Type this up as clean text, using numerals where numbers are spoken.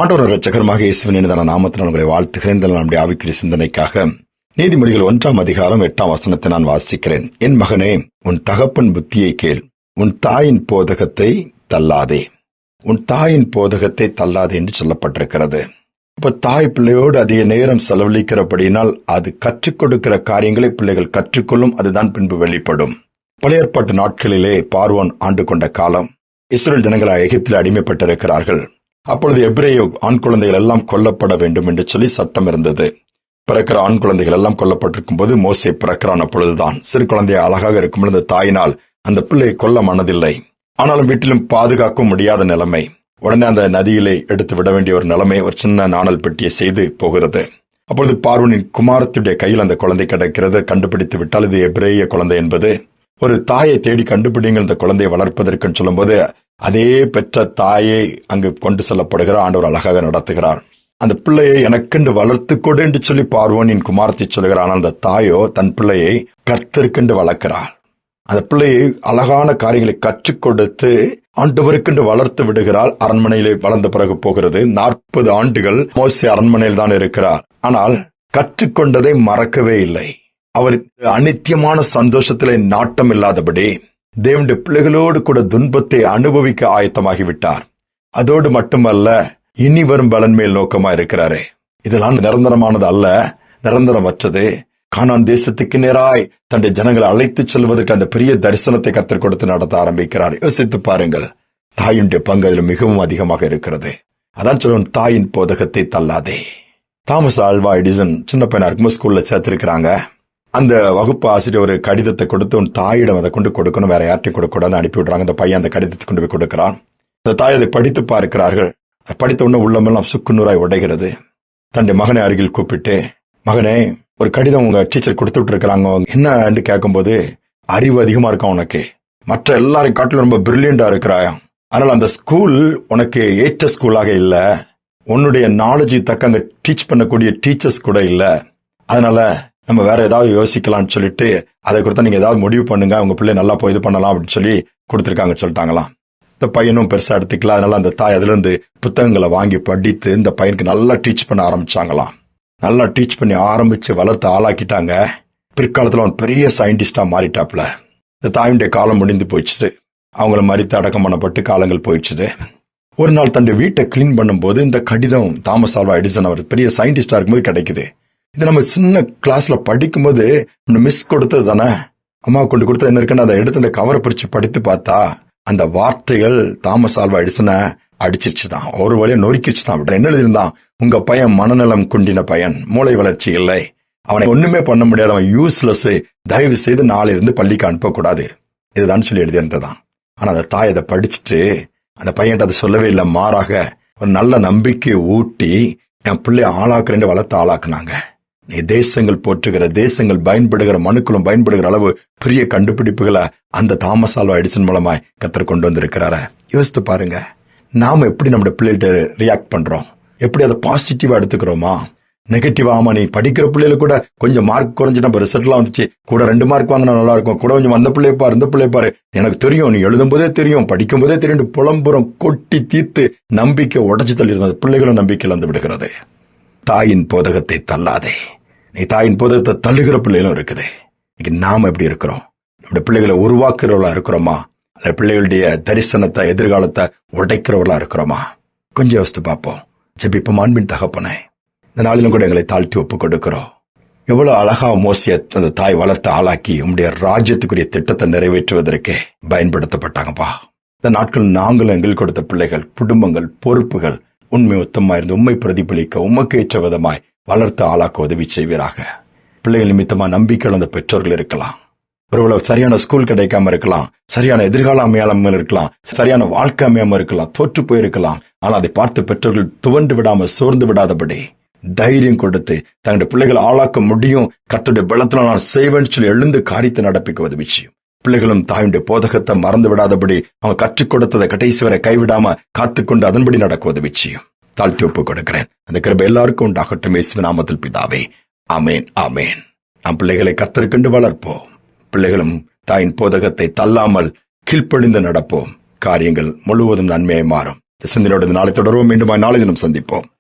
ஆண்டவர் இரட்சகருமாக இயேசுவின் இனிதான நாமத்தில் உங்களை வாழ்த்துகிறேன். நம்முடைய ஆவிக்குரிய சிந்தனைக்காக நீதிமொழிகள் 1 அதிகாரம் 8 நான் வாசிக்கிறேன். என் மகனே, உன் தகப்பன் புத்தியை கேள், உன் தாயின் போதகத்தை தள்ளாதே. உன் தாயின் போதகத்தை தள்ளாதே என்று சொல்லப்பட்டிருக்கிறது. இப்ப தாய் பிள்ளையோடு அதிக நேரம் செலவழிக்கிறபடினால் அது கற்றுக் கொடுக்கிற காரியங்களை பிள்ளைகள் கற்றுக்கொள்ளும். அதுதான் பின்பு வெளிப்படும். பழைய ஏற்பாட்டு நாட்களிலே பார்வோன் ஆண்டு கொண்ட காலம். இஸ்ரவேல் ஜனங்கள் எகிப்தில் அடிமைப்பட்டிருக்கிறார்கள். அப்பொழுது எபிரேய ஆண் குழந்தைகள் எல்லாம் கொல்லப்பட வேண்டும் என்று சொல்லி சட்டம் இருந்தது. பிறக்கிற ஆண் குழந்தைகள் எல்லாம் கொல்லப்பட்டிருக்கும் போது மோசே பிறக்கிறான். அப்பொழுதுதான் சிறு குழந்தைய அழகாக இருக்கும் பொழுது தாயினால் அந்த பிள்ளையை கொல்ல மனதில்லை. ஆனாலும் வீட்டிலும் பாதுகாக்க முடியாத நிலைமை. உடனே அந்த நதியிலே எடுத்து விட வேண்டிய ஒரு நிலைமை. ஒரு சின்ன நாணல் பெட்டியை செய்து போகிறது. அப்பொழுது பார்வோனின் குமாரத்துடைய கையில் அந்த குழந்தை கிடைக்கிறது. கண்டுபிடித்து விட்டால் இது எபிரேய குழந்தை என்பது. ஒரு தாயை தேடி கண்டுபிடிங்கள் இந்த குழந்தையை வளர்ப்பதற்கு சொல்லும் போது அதே பெற்ற தாயை அங்கு கொண்டு செல்லப்படுகிறார். ஆண்டவர் அழகாக நடத்துகிறார். அந்த பிள்ளையை எனக்கென்று வளர்த்து கொடு என்று சொல்லி பார்வோனின் குமாரத்தை சொல்கிறார். ஆனால் அந்த தாயோ தன் பிள்ளையை கர்த்தருக்கென்று வளர்க்கிறார். அந்த பிள்ளையை அழகான காரியங்களை கற்றுக் கொடுத்து ஆண்டவருக்கென்று வளர்த்து விடுகிறாள். அரண்மனையிலே வளர்ந்த பிறகு போகிறது. 40 ஆண்டுகள் மோசே அரண்மனையில் தான் இருக்கிறார். ஆனால் கற்றுக்கொண்டதை மறக்கவே இல்லை. அவர் அநித்தியமான சந்தோஷத்திலே நாட்டம் இல்லாதபடி தேவனுடைய பிள்ளைகளோடு கூட துன்பத்தை அனுபவிக்க ஆயத்தமாகிவிட்டார். அதோடு மட்டுமல்ல, இனி வரும் பலன் மேல் நோக்கமா இருக்கிறாரே. இதெல்லாம் நிரந்தரமானது அல்ல, நிரந்தரமற்றது. கானான் தேசத்துக்கு நேராய் தன்னுடைய ஜனங்களை அழைத்துச் செல்வதற்கு அந்த பெரிய தரிசனத்தை கர்த்தர் கொடுத்து நடத்த ஆரம்பிக்கிறார். யோசித்து பாருங்கள், தாயுடைய பங்கு அதில் மிகவும் அதிகமாக இருக்கிறது. அதான் சொல்லுவோம், தாயின் போதகத்தை தள்ளாதே. தாமஸ் ஆல்வா எடிசன் சின்ன பையனா இருக்கும் ஸ்கூல்ல சேர்த்திருக்கிறாங்க. அந்த வகுப்பு ஆசிரியர் ஒரு கடிதத்தை கொடுத்து உன் தாயிடம் அதை கொண்டு கொடுக்கணும், வேற யார்ட்டையும் கொடுக்கூடாதுன்னு அனுப்பி விடுறாங்க. அந்த பையன் அந்த கடிதத்தை கொண்டு போய் கொடுக்கிறான். அந்த தாய் அதை படித்து பார்க்கிறார்கள். படித்த உடனே உள்ளமெல்லாம் சுக்குநூறாய் உடைகிறது. தன்னுடைய மகனை அருகில் கூப்பிட்டு, மகனே, ஒரு கடிதம் உங்க டீச்சர் கொடுத்து விட்டு இருக்கிறாங்க, என்னன்னு கேட்கும்போது, அறிவு அதிகமா இருக்கும் உனக்கு, மற்ற எல்லாரையும் காட்டிலும் ரொம்ப பிரில்லியண்டா இருக்கிறாயா, ஆனால் அந்த ஸ்கூல் உனக்கு ஏற்ற ஸ்கூலாக இல்ல, உன்னுடைய நாலேஜ் தக்க அங்க டீச் பண்ணக்கூடிய டீச்சர்ஸ் கூட இல்ல, அதனால நம்ம வேற ஏதாவது யோசிக்கலாம்னு சொல்லிட்டு அதை கொடுத்தா நீங்க ஏதாவது முடிவு பண்ணுங்க, உங்க பிள்ளை நல்லா போய் இது பண்ணலாம் அப்படின்னு சொல்லி கொடுத்துருக்காங்கன்னு சொல்லிட்டாங்களாம். இந்த பையனும் பெருசா எடுத்துக்கலாம். அதனால அந்த தாய் அதுல இருந்து புத்தகங்களை வாங்கி படித்து இந்த பையனுக்கு நல்லா டீச் பண்ண ஆரம்பிச்சாங்களாம். நல்லா டீச் பண்ணி ஆரம்பிச்சு வளர்த்து ஆளாக்கிட்டாங்க. பிற்காலத்துல அவன் பெரிய சயின்டிஸ்டா மாறிட்டாப்ல. இந்த தாயுடைய காலம் முடிந்து போயிடுச்சு. அவங்கள மறித்து அடக்கம் பண்ணப்பட்டு காலங்கள் போயிடுச்சு. ஒரு நாள் தன்னுடைய வீட்டை கிளீன் பண்ணும் போது இந்த கடிதம் தாமஸ் ஆல்வா எடிசன், அவர் பெரிய சயின்டிஸ்டா இருக்கும்போது கிடைக்குது. இது நம்ம சின்ன கிளாஸ்ல படிக்கும் போது மிஸ் கொடுத்தது தானே, அம்மா கொண்டு கொடுத்தது என்ன இருக்குன்னு அதை எடுத்து அந்த கவரை பிரிச்சு படித்து பார்த்தா அந்த வார்த்தைகள் தாமஸ் ஆல்வா எடிசனை அடிச்சிருச்சுதான், ஒரு வழியா நொறுக்கிடுச்சு தான். என்ன எழுதியிருந்தான், உங்க பையன் மனநலம் குண்டின பையன், மூளை வளர்ச்சி இல்லை, அவனை ஒண்ணுமே பண்ண முடியாது, அவன் யூஸ்லெஸ், தயவு செய்து நாளையிலிருந்து பள்ளிக்கு அனுப்பக்கூடாது, இதுதான் சொல்லி எழுதியிருந்ததான். ஆனா அந்த தாய் அதை படிச்சுட்டு அந்த பையன்ட்ட அதை சொல்லவே இல்லை. மாறாக ஒரு நல்ல நம்பிக்கையை ஊட்டி என் பிள்ளை ஆளாக்குறேன் வளர்த்து ஆளாக்குனாங்க. நீ தேசங்கள் போற்றுகிற, தேசங்கள் பயன்படுகிற, மனுக்களும் பயன்படுகிற அளவு பெரிய கண்டுபிடிப்புகளை அந்த தாமஸ் ஆல்வா எடிசன் மூலமாய் கர்த்தர் கொண்டு வந்திருக்கிறார. யோசித்து பாருங்க, நாம எப்படி நம்முடைய பிள்ளைகிட்ட ரியாக்ட் பண்றோம், எப்படி அதை பாசிட்டிவா எடுத்துக்கிறோமா, நெகட்டிவா? ஆமா, நீ படிக்கிற பிள்ளைல கூட கொஞ்சம் மார்க் குறைஞ்சு நம்ம ரிசல்ட்லாம் வந்துச்சு, கூட 2 மார்க் வாங்கினா நல்லா இருக்கும், கூட கொஞ்சம் அந்த பிள்ளைய பாரு, இந்த பிள்ளைய பாரு, எனக்கு தெரியும், நீ எழுதும் போதே தெரியும், படிக்கும் போதே தெரியும், புலம்புறம் கொட்டி தீர்த்து நம்பிக்கை உடைச்சு தள்ளிருந்தது. பிள்ளைகளும் நம்பிக்கை இழந்து விடுகிறது. தாயின் போதகத்தை தள்ளாதே. நீ தாயின் போதகத்தை தள்ளுகிற பிள்ளைகளும் இருக்குது. இன்னைக்கு நாம எப்படி இருக்கிறோம்? நம்முடைய பிள்ளைகளை உருவாக்குறவர்களா இருக்கிறோமா, அல்ல பிள்ளைகளுடைய தரிசனத்தை, எதிர்காலத்தை உடைக்கிறவர்களா இருக்கிறோமா? கொஞ்சம் யோசித்து பார்ப்போம். ஜெபிப்போம். அன்பின் தகப்பனே, இந்த நாளிலும் கூட எங்களை தாழ்த்தி ஒப்புக் கொடுக்கிறோம். எவ்வளவு அழகா மோசே அந்த தாய் வளர்த்து ஆளாக்கி உம்முடைய ராஜ்யத்துக்குரிய திட்டத்தை நிறைவேற்றுவதற்கு பயன்படுத்தப்பட்டாங்கப்பா. இந்த நாட்கள் நாங்களும் எங்களுக்கு கொடுத்த பிள்ளைகள், குடும்பங்கள், பொறுப்புகள் உண்மை உத்தமா இருந்து உண்மை பிரதிபலிக்க உமக்கு ஏற்ற விதமாய் வளர்த்து ஆளாக்க உதவி செய்வீராக. பிள்ளைகள் நிமித்தமா நம்பிக்கை இழந்த பெற்றோர்கள் இருக்கலாம், ஒருவேளை சரியான ஸ்கூல் கிடைக்காம இருக்கலாம், சரியான எதிர்காலம் அமையாமல் இருக்கலாம், சரியான வாழ்க்கை அமையாம இருக்கலாம், தோற்று போயிருக்கலாம். ஆனால் அதை பார்த்து பெற்றோர்கள் துவண்டு விடாம, சோர்ந்து விடாதபடி தைரியம் கொடுத்து தங்களுடைய பிள்ளைகளை ஆளாக்க முடியும், கர்த்தருடைய பலத்தினால் நான் செய்வேன்னு சொல்லி எழுந்து காரியத்தை நடப்பிக்க உதவி செய்யும். பிள்ளைகளும் தாயுடைய போதகத்தை மறந்து விடாதபடி அவங்க கற்றுக் கொடுத்ததை கடைசி வரை கைவிடாம காத்துக்கொண்டு அதன்படி நடக்க உதவி செய்யும். தாழ்த்தி ஒப்புக் கொடுக்கிறேன். அந்த கிருபை எல்லாருக்கும் உண்டாகட்டும். இயேசுவின் நாமத்தில் பிதாவே, ஆமேன், ஆமேன். நம் பிள்ளைகளை கர்த்தருக்கென்று வளர்ப்போம். பிள்ளைகளும் தாயின் போதகத்தை தள்ளாமல் கீழ்ப்படிந்து நடப்போம். காரியங்கள் முழுவதும் நன்மையை மாறும். சிந்தனையோடு நாளை தொடர்வோம். மீண்டும் நாளை தினம் சந்திப்போம்.